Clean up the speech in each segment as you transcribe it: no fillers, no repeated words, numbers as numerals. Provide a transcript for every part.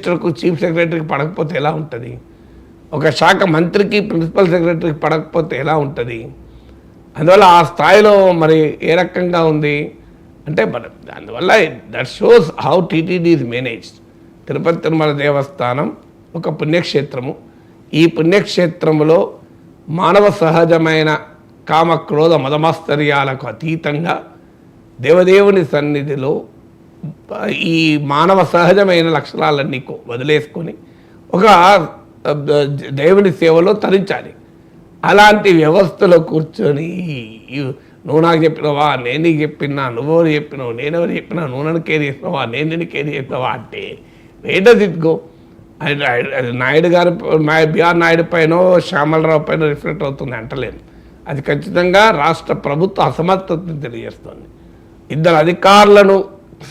మినిస్టర్కు chief సెక్రటరీకి పడకపోతే ఎలా ఉంటుంది? ఒక శాఖ మంత్రికి ప్రిన్సిపల్ సెక్రటరీకి పడకపోతే ఎలా ఉంటుంది? అందువల్ల ఆ స్థాయిలో మరి ఏ రకంగా ఉంది అంటే అందువల్ల that shows how TTD is managed. Tirupati Tirumala దేవస్థానం ఒక పుణ్యక్షేత్రము. ఈ పుణ్యక్షేత్రములో మానవ సహజమైన కామ క్రోధ మదమాస్తర్యాలకు అతీతంగా దేవదేవుని సన్నిధిలో ఈ మానవ సహజమైన లక్షణాలన్నీ వదిలేసుకొని ఒక దేవుని సేవలో తరించాలి. అలాంటి వ్యవస్థలో కూర్చొని నువ్వు నాకు చెప్పినవా, నేను నీకు చెప్పినా, నువ్వెవరు చెప్పినావు, నేనెవరు చెప్పినా, నువ్వు నన్ను కేర్ చేసినావా, నేను నిన్ను కేర్ చేసినావా అంటే where does it go? Naidu గారి బిఆర్ నాయుడు పైనో శ్యామలరావు పైన రిఫ్లెక్ట్ అవుతుంది అంటలేను. అది ఖచ్చితంగా రాష్ట్ర ప్రభుత్వ అసమర్థతను తెలియజేస్తుంది. ఇద్దరు అధికారులను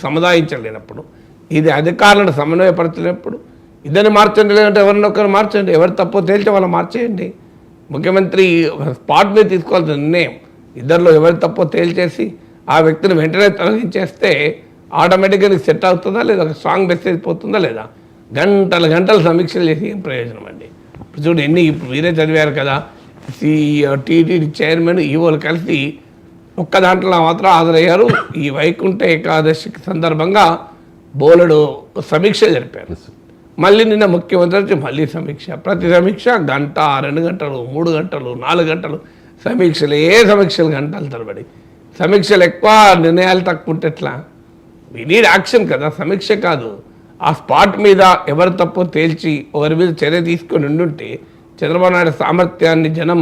సముదాయించలేనప్పుడు, ఇది అధికారులను సమన్వయపరచలేనప్పుడు ఇద్దరిని మార్చండి, లేదంటే ఎవరినొకరు మార్చండి. ఎవరు తప్పో తేల్చి వాళ్ళు మార్చేయండి. ముఖ్యమంత్రి స్పాట్ మీద తీసుకోవాల్సిన నిర్ణయం ఇద్దరిలో ఎవరు తప్పో తేల్చేసి ఆ వ్యక్తిని వెంటనే తొలగించేస్తే ఆటోమేటిక్గా సెట్ అవుతుందా లేదా, ఒక స్ట్రాంగ్ మెసేజ్ పోతుందా లేదా? గంటలు సమీక్షలు చేసి ఏం ప్రయోజనం అండి? ఇప్పుడు చూడు ఇప్పుడు మీరే చదివారు కదా, టీటీడీ చైర్మన్ ఈవోలు కలిసి ఒక్క దాంట్లో మాత్రం హాజరయ్యారు. ఈ వైకుంఠ ఏకాదశికి సందర్భంగా బోలెడు సమీక్ష జరిపారు. మళ్ళీ నిన్న ముఖ్యమంత్రి వచ్చి మళ్ళీ సమీక్ష, ప్రతి సమీక్ష గంట, 2 గంటలు, 3 గంటలు, 4 గంటలు సమీక్షలు గంటలు తరబడి. సమీక్షలు ఎక్కువ, నిర్ణయాలు తక్కువ ఉంటే ఎట్లా? వీ నీడ్ యాక్షన్ కదా, సమీక్ష కాదు. ఆ స్పాట్ మీద ఎవరు తప్పో తేల్చి ఒకరి మీద చర్య తీసుకొని ఉండుంటే చంద్రబాబు నాయుడు సామర్థ్యాన్ని జనం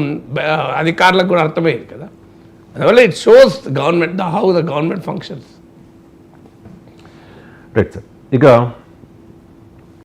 అధికారులకు కూడా అర్థమయ్యేది కదా. అందువల్ల it shows government how the government functions. Right sir. ఇక